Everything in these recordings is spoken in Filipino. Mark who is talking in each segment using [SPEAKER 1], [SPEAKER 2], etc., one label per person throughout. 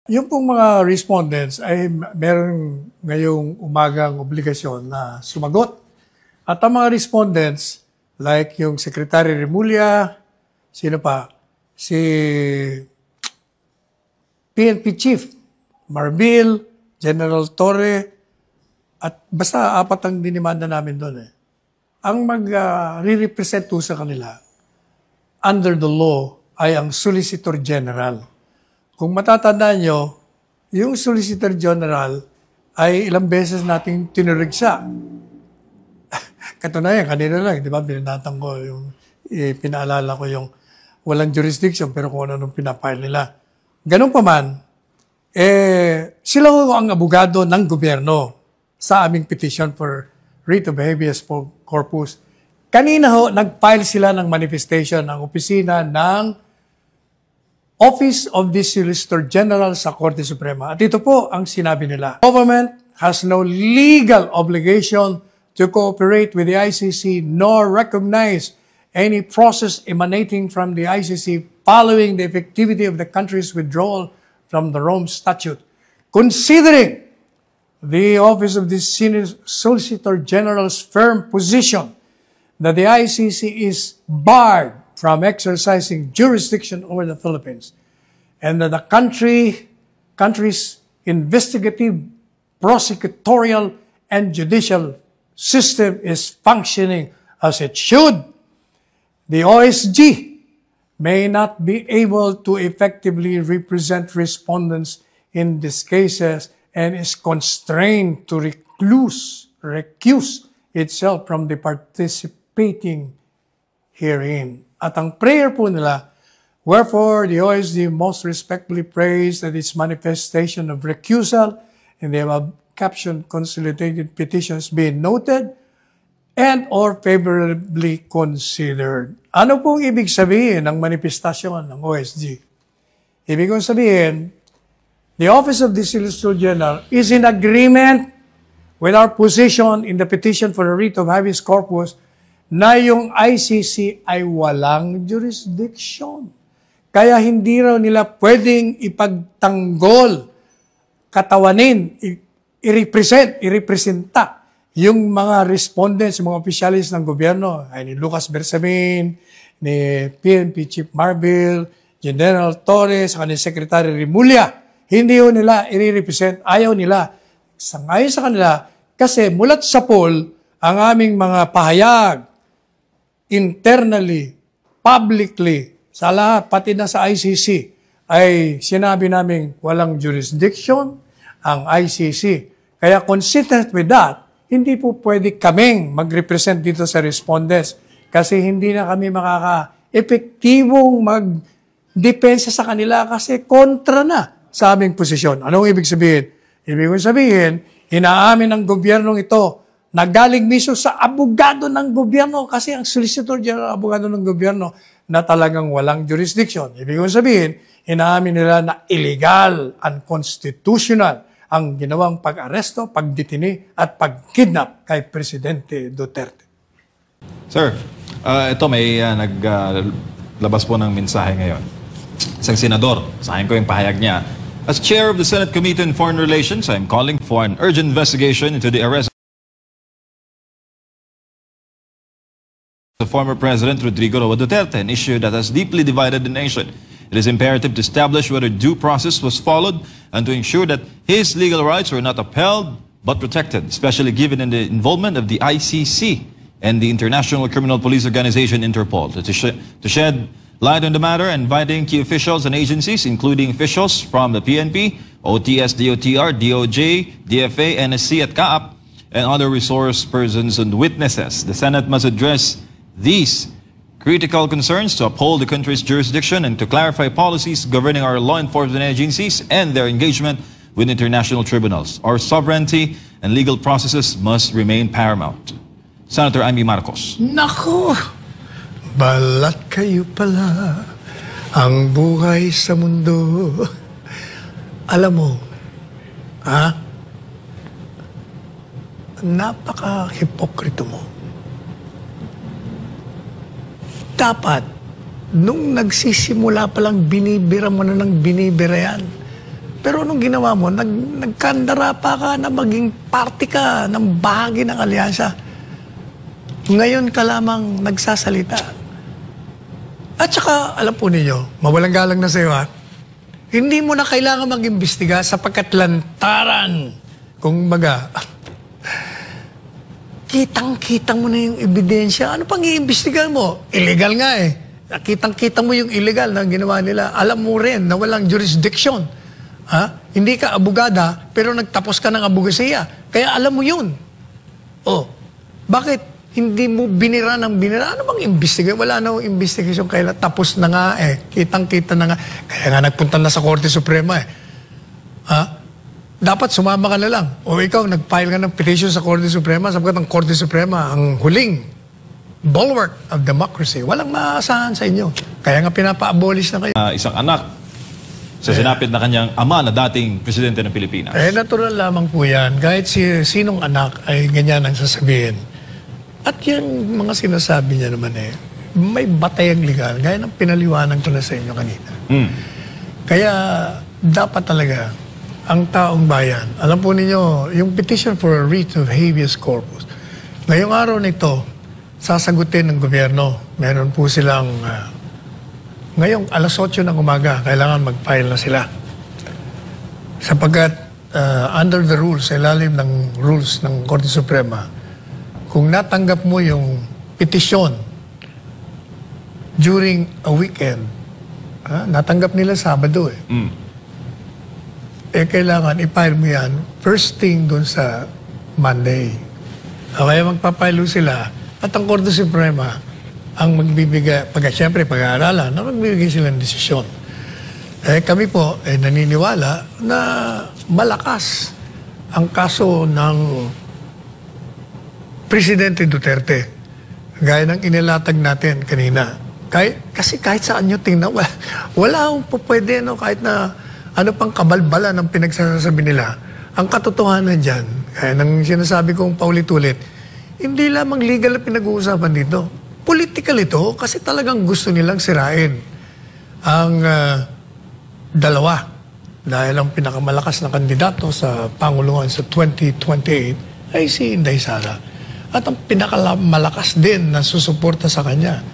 [SPEAKER 1] Yung pong mga respondents ay meron ngayong umagang obligasyon na sumagot. At ang mga respondents, like yung Secretary Remulla, sino pa? Si PNP Chief, Marbil, General Torre, at basta apat ang dinimanda namin doon eh. Ang mag-re-represent sa kanila, under the law, ay ang Solicitor General. Kung matatandaan nyo, yung Solicitor General ay ilang beses nating tinurigsa. Katunayan, kanina lang, di ba, binanatang ko yung, pinaalala ko yung walang jurisdiction pero kung ano nung pinapile nila. Ganun pa man, sila ang abogado ng gobyerno sa aming petition for writ of habeas corpus. Kanina ho, nag-file sila ng manifestation ng opisina ng Office of the Solicitor General sa Korte Suprema. At ito po ang sinabi nila. Government has no legal obligation to cooperate with the ICC nor recognize any process emanating from the ICC following the effectivity of the country's withdrawal from the Rome Statute. Considering the Office of the Solicitor General's firm position that the ICC is barred from exercising jurisdiction over the Philippines, and that the country's investigative, prosecutorial, and judicial system is functioning as it should, the OSG may not be able to effectively represent respondents in these cases and is constrained to recuse itself from the participating herein. At ang prayer po nila, wherefore the OSG most respectfully prays that its manifestation of recusal in the above captioned consolidated petitions be noted and or favorably considered. Ano pong ibig sabihin ng manifestasyon ng OSG? Ibig kong sabihin, the Office of the Solicitor General is in agreement with our position in the petition for a writ of habeas corpus na yung ICC ay walang jurisdiction. Kaya hindi raw nila pwedeng ipagtanggol, katawanin, irepresenta yung mga respondents, mga opisyalis ng gobyerno, ay ni Lucas Bersamin, ni PNP Chief Marbil, General Torres, saka ni Secretary Remulla. Hindi ho nila i-represent, ayaw nila. Sangayon sa kanila, kasi mulat sa poll, ang aming mga pahayag, internally, publicly, sa lahat, pati na sa ICC, ay sinabi namin walang jurisdiction ang ICC. Kaya consistent with that, hindi po pwede kaming mag-represent dito sa respondents kasi hindi na kami makaka-epektibong mag-depensa sa kanila kasi kontra na sa aming posisyon. Anong ibig sabihin? Ibig sabihin, inaamin ng gobyernong ito na galing mismo sa abogado ng gobyerno kasi ang Solicitor General abogado ng gobyerno na talagang walang jurisdiction. Ibig sabihin, inaamin nila na illegal, unconstitutional ang ginawang pag-aresto, pagdetini at pag-kidnap kay Presidente Duterte.
[SPEAKER 2] Sir, ito may naglabas po ng mensahe ngayon. Isang senador, sahin ko yung pahayag niya. As Chair of the Senate Committee on Foreign Relations, I am calling for an urgent investigation into the arrest the former President Rodrigo Roa Duterte, an issue that has deeply divided the nation. It is imperative to establish whether due process was followed and to ensure that his legal rights were not upheld but protected, especially given in the involvement of the ICC and the International Criminal Police Organization, Interpol. To shed light on the matter, inviting key officials and agencies, including officials from the PNP, OTS, DOTR, DOJ, DFA, NSC at CAAP, and other resource persons and witnesses. The Senate must address these critical concerns to uphold the country's jurisdiction and to clarify policies governing our law enforcement agencies and their engagement with international tribunals. Our sovereignty and legal processes must remain paramount. Senator Amy Marcos.
[SPEAKER 1] Naku! Balat kayo pala ang buhay sa mundo. Alam mo, napaka-hipokrito mo. Dapat, nung nagsisimula palang binibira mo na ng binibira yan, Pero anong ginawa mo? Nagkandara pa ka na maging party ka ng bahagi ng alyansa. Ngayon ka lamang nagsasalita. At saka, alam po ninyo, mawalang galang na sa iyo, hindi mo na kailangan mag-imbestiga sapagkat lantaran. Kung baga, kitang-kita mo na yung ebidensya. Ano pang iimbestigahan mo? Illegal nga eh. Kitang-kita mo yung illegal na ginawa nila. Alam mo rin na walang jurisdiction. Hindi ka abogada, pero nagtapos ka ng abogasiya. Kaya alam mo yun. Bakit hindi mo binira ng binira? Ano bang imbestigasyon? Wala na akong investigasyon. Kaya tapos na nga eh. Kitang-kita na nga. Kaya nga nagpunta na sa Korte Suprema eh. Dapat sumama ka na lang. O ikaw, nag-file ka ng petition sa Korte Suprema sapagkat ang Korte Suprema, ang huling bulwark of democracy. Walang maasahan sa inyo. Kaya nga pinapa-abolish na kayo.
[SPEAKER 2] Isang anak sa sinapit na kanyang ama na dating presidente ng Pilipinas.
[SPEAKER 1] Natural lamang po yan. Kahit sinong anak ay ganyan ang sasabihin. At yung mga sinasabi niya naman may batayang legal. Gaya ng pinaliwanag ko na sa inyo kanina. Kaya dapat talaga ang taong bayan, alam po ninyo, yung petition for a writ of habeas corpus, ngayong araw nito, sasagutin ng gobyerno. Meron po silang, ngayong alas 8 ng umaga, kailangan mag-file na sila. Sapagkat under the rules, ilalim ng rules ng Korte Suprema, kung natanggap mo yung petition during a weekend, natanggap nila Sabado kailangan i-file mo yan first thing dun sa Monday. Kaya magpapilo sila at ang Korte Suprema ang magbibigay, siyempre pag-aaralan, na magbibigay sila ng desisyon. Kami po naniniwala na malakas ang kaso ng Presidente Duterte. Gaya ng inilatag natin kanina. Kasi kahit saan nyo tingnan, wala akong po pwede, kahit na ano pang kabalbala ng pinagsasabi nila. Ang katotohanan dyan, kaya nang sinasabi kong paulit-ulit, hindi lamang legal na pinag-uusapan dito. Political ito kasi talagang gusto nilang sirain ang dalawa. Dahil ang pinakamalakas na kandidato sa Panguluhan sa 2028 ay si Inday Sara. At ang pinakamalakas din na susuporta sa kanya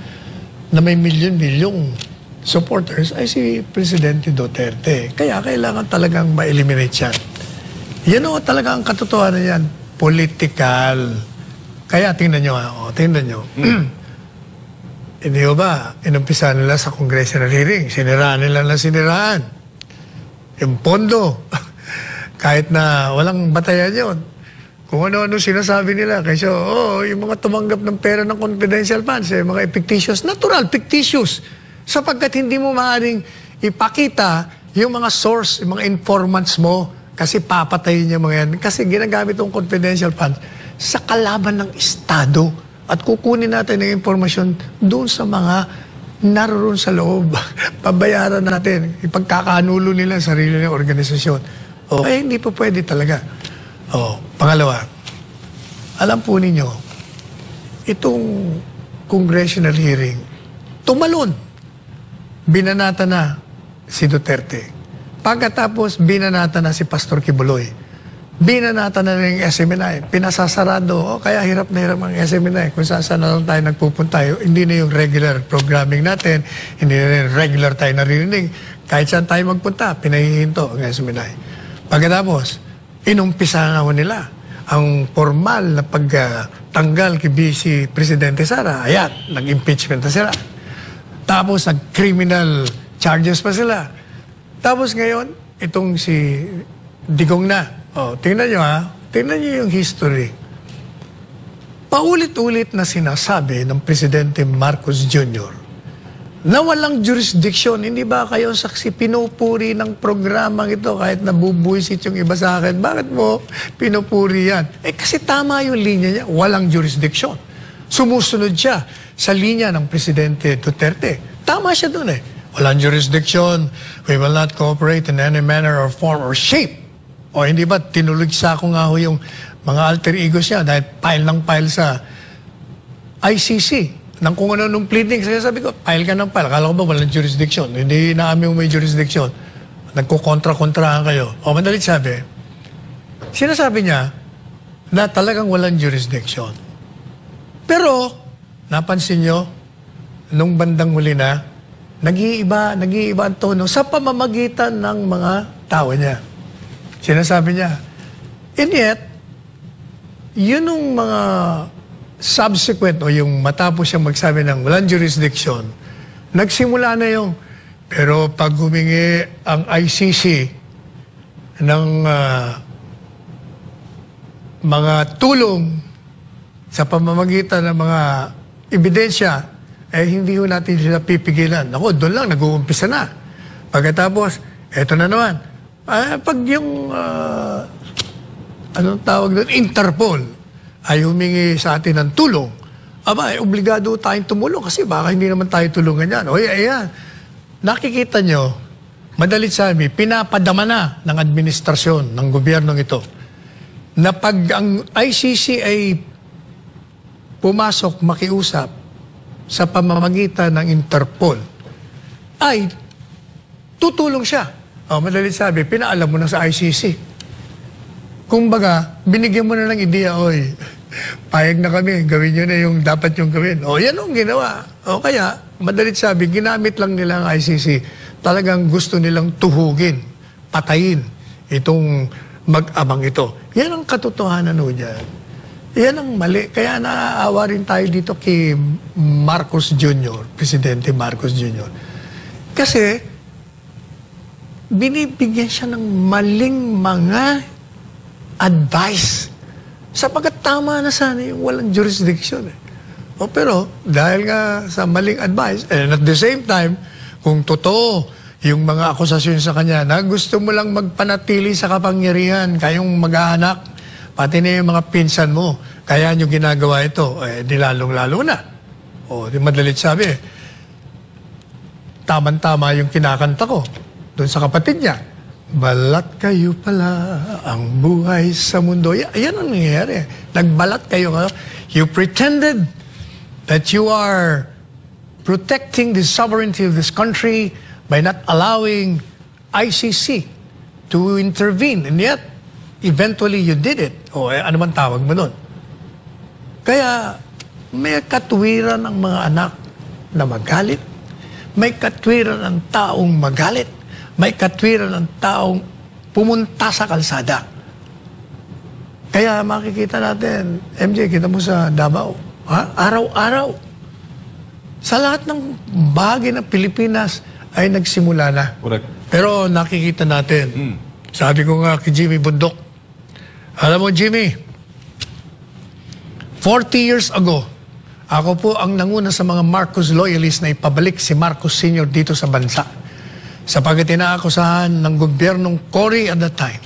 [SPEAKER 1] na may milyon-milyong supporters ay si Presidente Duterte. Kaya kailangan talagang ma-eliminate yan. Yan talaga ang katotohanan yan. Political. Kaya tingnan nyo. Tingnan nyo. Hindi ba, inumpisa nila sa congressional hearing. Siniraan nila na siniraan. Yung pondo. Kahit na walang batayan yun. Kung ano-ano sinasabi nila. Kasi yung mga tumanggap ng pera ng confidential funds, mga fictitious, natural, fictitious. Sapagkat hindi mo maaaring ipakita yung mga source, yung mga informants mo kasi papatayin niya mga yan. Kasi ginagamit yung confidential funds sa kalaban ng Estado at kukunin natin yung informasyon doon sa mga naroon sa loob. Pabayaran natin, ipagkakanulo nila sa sarili ng organisasyon. Hindi po pwede talaga. Pangalawa, alam po ninyo, itong congressional hearing, tumalon. Binanata na si Duterte. Pagkatapos, binanata na si Pastor Kibuloy. Binanata na ng SMNI. Pinasasarado. Kaya hirap na hirap ang SMNI. Kung saan na lang tayo nagpupunta. Hindi na yung regular programming natin. Hindi na yung regular tayo naririnig. Kahit saan tayo magpunta, pinahihinto ang SMNI. Pagkatapos, inumpisa na nila ang formal na pagtanggal kay Vice Presidente Sara. Ayan, nag-impeachment na sila. Tapos nag-criminal charges pa sila. Tapos ngayon, itong si Digong na. Tingnan nyo tingnan nyo yung history. Paulit-ulit na sinasabi ng Presidente Marcos Jr. na walang jurisdiction. Hindi ba kayo saksi pinupuri ng programang ito kahit nabubuisit yung iba sa akin? Bakit mo pinupuri yan? Kasi tama yung linya niya. Walang jurisdiction. Sumusunod siya sa linya ng Presidente Duterte. Tama siya doon Walang jurisdiction. We will not cooperate in any manner or form or shape. O hindi ba, tinuligsa ko nga yung mga alter egos niya dahil file sa ICC ng kung ano nung pleading. Kaya sabi ko, file ka ng file. Akala ko ba walang jurisdiction? Hindi naamin mo may jurisdiction. nagkukontra-kontrahan kayo. O madalit sabi, sinasabi niya na talagang walang jurisdiction. Pero, napansin nyo, nung bandang huli na, nag-iiba ang tono sa pamamagitan ng mga tao niya. Sinasabi niya. And yet, yun yung mga subsequent o yung matapos siyang magsabi ng walang jurisdiction, nagsimula na yung, pero pag humingi ang ICC ng mga tulong sa pamamagitan ng mga ebidensya, hindi ho natin sila pipigilan. Ako, doon lang, nag-uumpisa na. Pagkatapos, eto na naman. Pag yung, anong tawag doon, Interpol, ay humingi sa atin ng tulong, obligado tayong tumulong kasi baka hindi naman tayo tulungan yan. O, ayan. Nakikita nyo, madalit sabi, pinapadama na ng administrasyon ng gobyernong ito na pag ang ICC ay pumasok, makiusap sa pamamagitan ng Interpol, ay tutulong siya. Madalit sabi, pinaalam mo na sa ICC. Kumbaga, binigyan mo na ng ideya, oy, payag na kami, gawin nyo na yung dapat yung gawin. Yan ang ginawa. Kaya, madalit sabi, ginamit lang nila ang ICC. Talagang gusto nilang tuhugin, patayin itong mag-amang ito. Yan ang katotohanan ho dyan. Yan ang mali. Kaya naaawa rin tayo dito kay Marcos Jr., Presidente Marcos Jr. Kasi, binibigyan siya ng maling mga advice. Sapagkat tama na sana yung walang jurisdiction. Pero dahil nga sa maling advice, and at the same time, kung totoo yung mga akusasyon sa kanya na gusto mo lang magpanatili sa kapangyarihan, kayong mag-aanak, pati na yung mga pinsan mo, kaya nyo ginagawa ito, di lalong-lalo na. Di madalit sabi, tama-tama yung kinakanta ko doon sa kapatid niya. Balat kayo pala ang buhay sa mundo. Yan ang nangyayari. Nagbalat kayo. You pretended that you are protecting the sovereignty of this country by not allowing ICC to intervene. And yet, eventually you did it. Ano man tawag mo nun? Kaya, may katwiran ng mga anak na magalit. May katwiran ng taong magalit. May katwiran ng taong pumunta sa kalsada. Kaya makikita natin, MJ, kita mo sa Davao, araw-araw. Sa lahat ng bahagi ng Pilipinas ay nagsimula na.
[SPEAKER 2] Correct.
[SPEAKER 1] Pero nakikita natin, sabi ko nga kay Jimmy Bundok, alam mo Jimmy, 40 years ago, ako po ang nanguna sa mga Marcos loyalists na ipabalik si Marcos Sr. dito sa bansa. Sapagkat inaakusahan ng gobyernong Cory at that time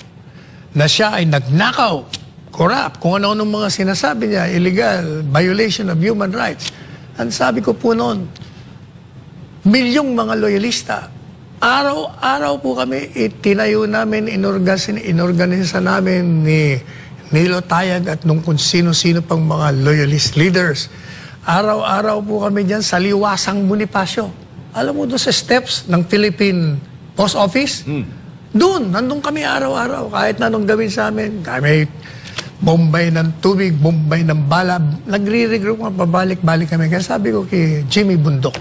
[SPEAKER 1] na siya ay nagnakaw, corrupt, kung ano-anong mga sinasabi niya, illegal, violation of human rights. Ang sabi ko po noon, milyong mga loyalista, araw-araw po kami, itinayo namin, inorganisa namin ni Nilo Tayag at nung kung sino-sino pang mga loyalist leaders. Araw-araw po kami dyan sa Liwasang Bonifacio. Alam mo doon sa steps ng Philippine Post Office? Doon, nandun kami araw-araw. Kahit na anong gawin sa amin. Kami bombay ng tubig, bombay ng bala. Nagre-regroup, pabalik-balik kami. Kaya sabi ko kay Jimmy Bundok,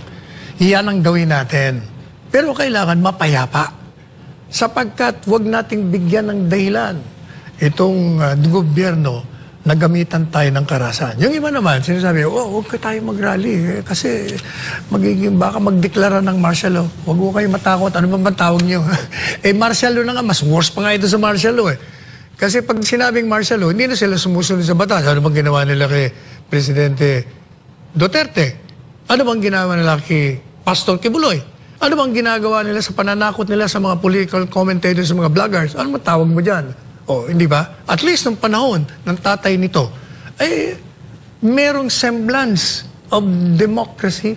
[SPEAKER 1] iyan ang gawin natin. Pero kailangan mapayapa. Sapagkat wag nating bigyan ng dahilan itong gobyerno na gamitan tayo ng karahasan. Yung iba naman, sinasabi, huwag ka tayo mag-rally kasi baka magdeklara ng martial law. Huwag mo kayo matakot. Ano ba tawag niyo? Martial law na nga, mas worse pa nga ito sa martial law Kasi pag sinabing martial law, hindi na sila sumusunod sa batas. Ano bang ginawa nila kay Presidente Duterte? Ano bang ginawa nila kay Pastor Kibuloy? Ano bang ginagawa nila sa pananakot nila sa mga political commentators, sa mga vloggers? Ano man tawag mo dyan? Hindi ba? At least ng panahon ng tatay nito, merong semblance of democracy.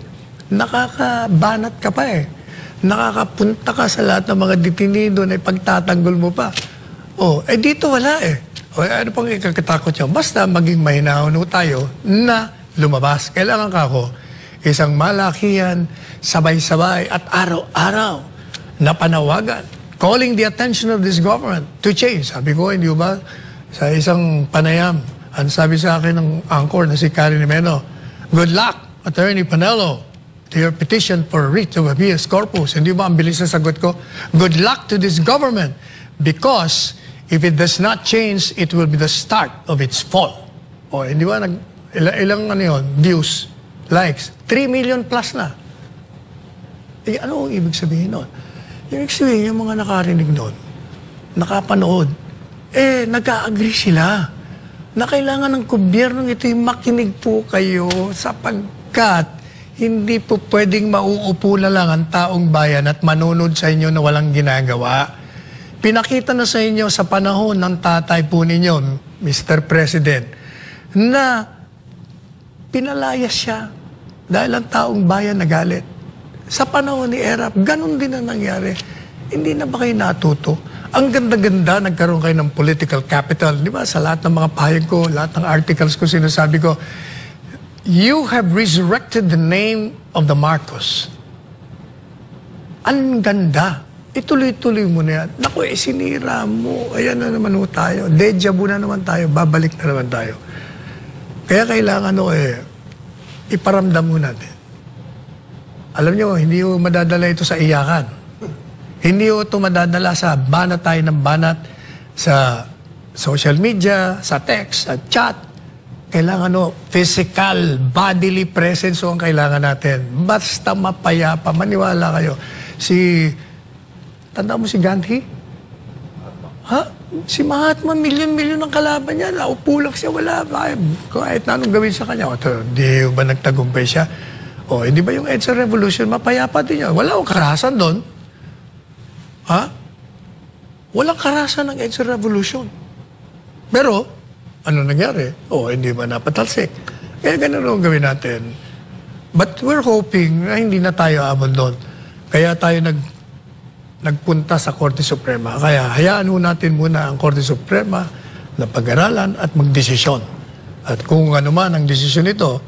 [SPEAKER 1] Nakakabanat ka pa Nakakapunta ka sa lahat ng mga detenido na ipagtatanggol mo pa. Dito wala ano pang ikakatakot nyo? Basta maging mahinahon tayo na lumabas. Kailangan ka ako isang malakihan, sabay-sabay at araw-araw na panawagan calling the attention of this government to change. Sabi ko, hindi ba, sa isang panayam, ang sabi sa akin ng anchor na si Karen Meno, good luck, Attorney Panelo, to your petition for writ of habeas corpus. Hindi ba ang bilis na sagot ko? Good luck to this government because if it does not change, it will be the start of its fall. O, hindi ba, ilang ano yun, views, likes, 3 million plus na. Eh, ano ang ibig sabihin nun? Yung ibig sabihin, yung mga nakarinig nun, nakapanood, nag-a-agree sila na kailangan ng gobyernong ito'y makinig po kayo sapagkat hindi po pwedeng mauupo na lang ang taong bayan at manunod sa inyo na walang ginagawa. Pinakita na sa inyo sa panahon ng tatay po ninyo, Mr. President, na pinalayas siya dahil ang taong bayan nagalit. Sa panahon ni Erap, ganun din ang nangyari. Hindi na ba kayo natuto? Ang ganda-ganda, nagkaroon kayo ng political capital. Di ba? Sa lahat ng mga pahayag ko, lahat ng articles ko, sinasabi ko, you have resurrected the name of the Marcos. Ang ganda. Ituloy-tuloy mo na yan. Naku, sinira mo. Ayan na naman ho tayo. Deja vu na naman tayo. Babalik na naman tayo. Kaya kailangan iparamdam mo natin. Alam nyo, hindi ho madadala ito sa iyakan. Hindi ho ito madadala sa banat tayo ng banat sa social media, sa text, sa chat. Kailangan physical, bodily presence ang kailangan natin. Basta mapayapa, maniwala kayo. Tanda mo si Gandhi? Ha? Si Mahatma, milyon-milyon ang kalaban niya. Naupo lang siya, wala. Kahit na anong gawin sa kanya. Di ba nagtagumpay siya? Hindi ba yung EDSA Revolution, mapayapa din niya? Wala akong karahasan doon. Ha? Walang karahasan ng EDSA Revolution. Pero, ano nangyari? Hindi ba napatalsik? Kaya ganun ang gawin natin. But we're hoping na hindi na tayo abon doon. Kaya tayo nagpunta sa Korte Suprema. Kaya hayaan natin muna ang Korte Suprema na pag-aralan at magdesisyon. At kung ano man ang desisyon nito,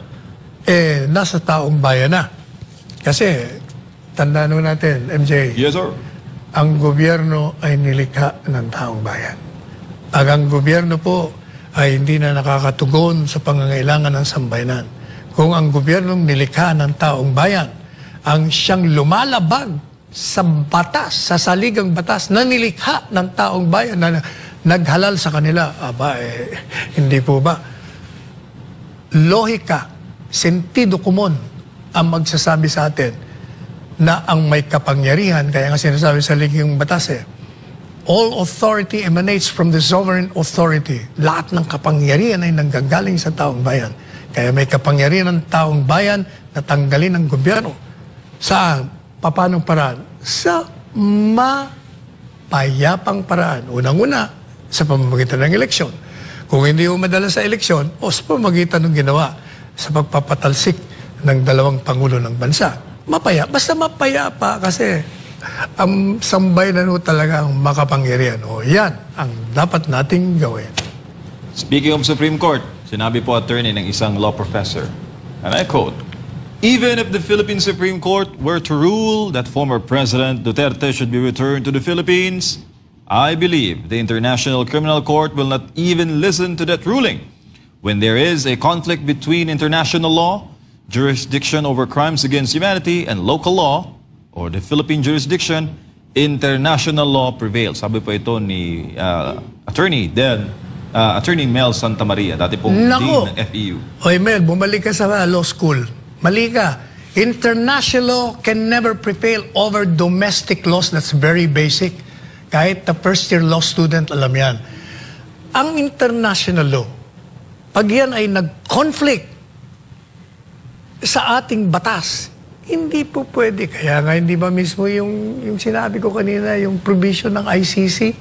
[SPEAKER 1] nasa taong bayan na. Kasi, tandaan natin, MJ.
[SPEAKER 2] Yes, sir.
[SPEAKER 1] Ang gobyerno ay nilikha ng taong bayan. Pag ang gobyerno po ay hindi na nakakatugon sa pangangailangan ng sambayanan. Kung ang gobyernong nilikha ng taong bayan, ang siyang lumalabag sa batas, sa saligang batas na nilikha ng taong bayan na naghalal sa kanila, hindi po ba? Lohika, sentido komon ang magsasabi sa atin na ang may kapangyarihan, kaya nga sinasabi sa saligang batas all authority emanates from the sovereign authority. Lahat ng kapangyarihan ay nanggagaling sa taong bayan. Kaya may kapangyarihan ng taong bayan na tanggalin ng gobyerno. Saan? Papanong paraan? Sa mapayapang paraan. Unang-una, sa pamamagitan ng eleksyon. Kung hindi mo madala sa eleksyon, sa pamamagitan ng ginawa sa pagpapatalsik ng dalawang pangulo ng bansa. Basta mapayapa kasi ang sambayanan talaga ang makapangyarihan. Yan ang dapat nating gawin.
[SPEAKER 2] Speaking of Supreme Court, sinabi po attorney ng isang law professor, and I quote, even if the Philippine Supreme Court were to rule that former President Duterte should be returned to the Philippines, I believe the International Criminal Court will not even listen to that ruling. When there is a conflict between international law, jurisdiction over crimes against humanity, and local law, or the Philippine jurisdiction, international law prevails. Sabi po ito ni Attorney Mel Santamaria, dati pong Dean ng FEU.
[SPEAKER 1] Hoy Mel, bumalik ka sa law school. Mali ka. International law can never prevail over domestic laws. That's very basic. Kahit the first year law student, alam yan. Ang international law, pag yan ay nag-conflict sa ating batas, hindi po pwede. Kaya nga hindi ba mismo yung sinabi ko kanina, yung provision ng ICC?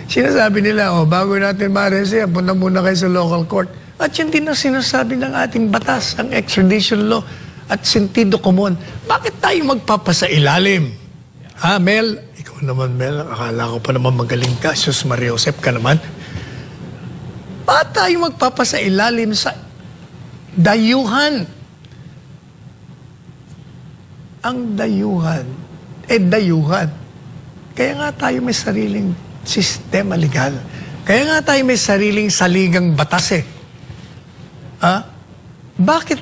[SPEAKER 1] Sinasabi nila, bago natin ma-arrest yan, punta muna kayo sa local court. At yun din ang sinasabi ng ating batas, ang extradition law at sentido komon. Bakit tayo magpapasa ilalim? Ha, Mel? Ikaw naman, Mel, akala ko pa naman magaling ka. Sus Maria Josep ka naman. Bakit tayo magpapasa ilalim sa dayuhan? Ang dayuhan, dayuhan. Kaya nga tayo may sariling sistema legal. Kaya nga tayo may sariling saligang batas eh. Bakit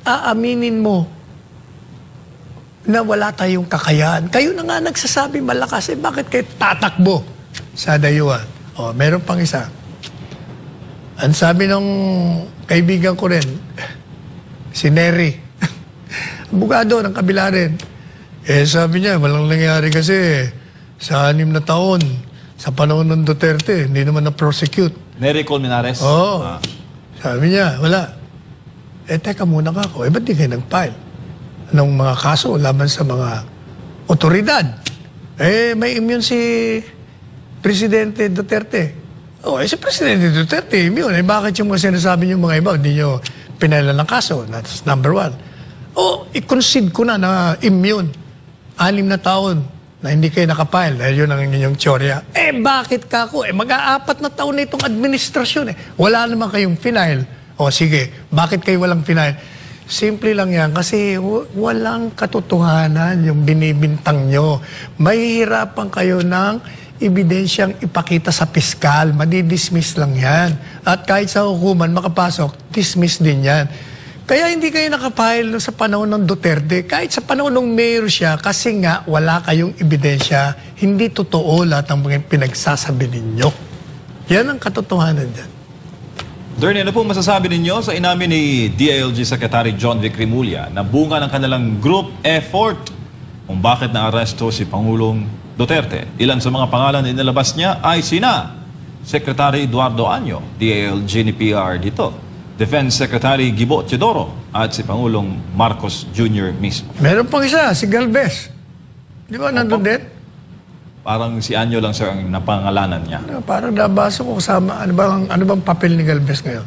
[SPEAKER 1] aaminin mo na wala tayong kakayahan? Kayo na nga nagsasabi malakas eh, bakit kayo tatakbo sa dayuhan? Meron pang isa. Ang sabi ng kaibigan ko rin, si Neri, abogado ng kabila rin. Sabi niya, walang nangyari kasi sa 6 na taon, sa panahon ng Duterte, hindi naman na-prosecute.
[SPEAKER 2] Nery Colmenares?
[SPEAKER 1] Oo. Sabi niya, wala. Teka muna ka ako. Ba't di kayo nag-file ng mga kaso laban sa mga otoridad? May immune si Presidente Duterte. Si Presidente Duterte, immune. Bakit yung mga sinasabi niyo mga iba, hindi nyo pinailan ng kaso? That's number 1. I-concede ko na immune. 6 na taon na hindi kayo nakapile dahil yun ang inyong teorya. Bakit ka ako? Mag-4 na taon na itong administrasyon. Wala naman kayong final. Sige, bakit kayo walang final? Simple lang yan kasi walang katotohanan yung binibintang nyo. Mahihirapan kayo ng ebidensyang ipakita sa piskal. Madidismiss lang yan. At kahit sa hukuman makapasok, dismiss din yan. Kaya hindi kayo nakapile sa panahon ng Duterte. Kahit sa panahon ng mayor siya, kasi nga wala kayong ebidensya, hindi totoo lahat ng mga pinagsasabi ninyo. Yan ang katotohanan dyan.
[SPEAKER 2] Attorney, ano po masasabi ninyo sa inamin ni DILG Secretary John Vic Rimulya na bunga ng kanilang group effort kung bakit naaresto si Pangulong Duterte? Ilan sa mga pangalan na inilabas niya ay sina Secretary Eduardo Año, DILG ni PR dito, Defense Secretary Gibo Teodoro at si Pangulong Marcos Jr. mismo.
[SPEAKER 1] Meron pang isa, si Galvez. Di ba nandun din?
[SPEAKER 2] Parang si Año lang, sir, ang napangalanan niya.
[SPEAKER 1] Parang nabasa ko kasama, ano bang papel ni Galvez ngayon?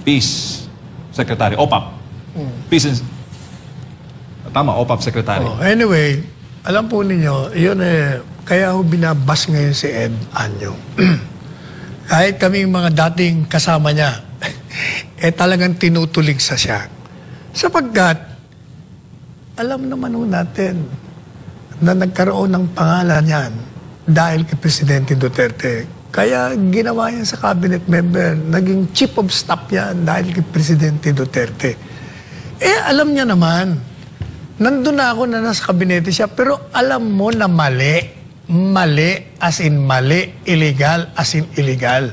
[SPEAKER 2] Peace Secretary, OPAP. Peace and... Tama, OPAP Secretary.
[SPEAKER 1] Anyway, alam po ninyo, yun kaya ho binabas ngayon si Ed Año. Kahit kaming mga dating kasama niya, talagang tinutulig sa siya. Sapagkat, alam naman ho natin na nagkaroon ng pangalan yan dahil kay Presidente Duterte. Kaya ginawa yan sa cabinet member, naging chief of staff yan dahil kay Presidente Duterte. Alam niya naman, nandun na ako na nasa kabinete siya, pero alam mo na mali. Mali, as in mali, illegal, as in illegal.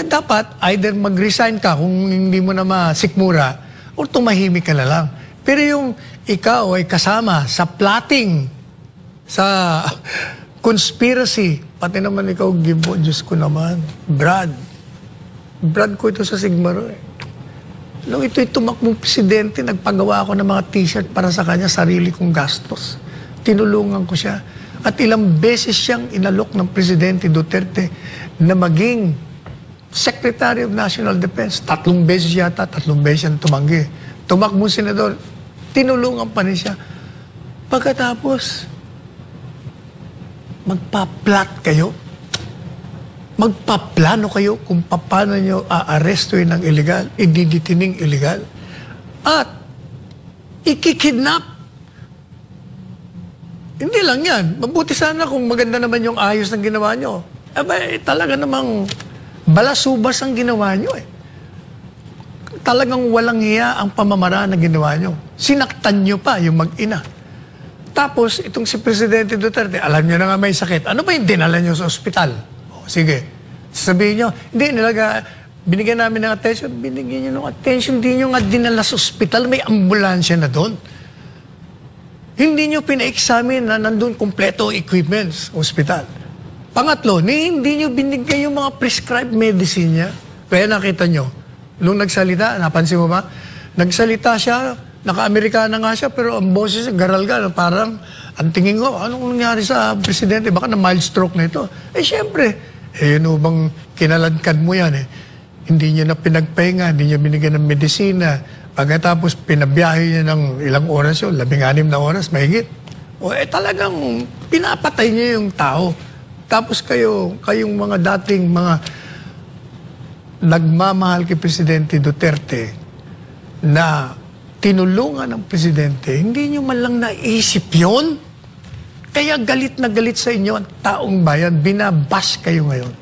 [SPEAKER 1] Dapat either mag-resign ka kung hindi mo na masikmura o tumahimik ka na lang. Pero yung ikaw ay kasama sa plotting, sa conspiracy, pati naman ikaw, Gibo, Diyos ko naman, Brad ko ito sa Sigmaro. Nung ito'y tumakbong presidente, nagpagawa ako ng mga t-shirt para sa kanya, sarili kong gastos. Tinulungan ko siya. At ilang beses siyang inalok ng Presidente Duterte na maging Secretary of National Defense. 3 beses yata, 3 beses siyang tumanggi. Tumakbong senador, tinulungan pa rin siya. Pagkatapos, magpa-plot kayo. Magpaplano kayo kung paano nyo aarestuin ng illegal, ididitining illegal. At ikikidnap. Hindi lang yan. Mabuti sana kung maganda naman yung ayos ng ginawa nyo. Talaga namang balasubas ang ginawa nyo Talagang walang hiya ang pamamaraan na ginawa nyo. Sinaktan nyo pa yung mag-ina. Tapos, itong si Presidente Duterte, alam nyo na nga may sakit. Ano ba yung dinala nyo sa ospital? Sige. Sabihin nyo, hindi, binigyan namin ng attention. Binigyan nyo ng attention. Hindi nyo nga dinala sa ospital. May ambulansya na doon. Hindi nyo pina-examine na nandun kompleto equipments, ospital. Pangatlo, hindi nyo binigay yung mga prescribed medicine niya. Kaya nakita nyo, nung nagsalita, napansin mo ba? Nagsalita siya, naka-Amerikana nga siya, pero ang boses niya, garalga, parang, ang tingin ko, anong nangyari sa presidente? Baka na mild stroke na ito. Siyempre, yun bang kinaladkad mo yan Hindi niya na pinagpahinga, hindi niya binigyan ng medisina. Pagkatapos, pinabiyahe niya ng ilang oras yun, 16 na oras, mahigit. Talagang pinapatay niya yung tao. Tapos kayong mga dating mga nagmamahal kay Presidente Duterte na tinulungan ng Presidente, hindi nyo man lang naisip yun? Kaya galit na galit sa inyo ang taong bayan, binabash kayo ngayon.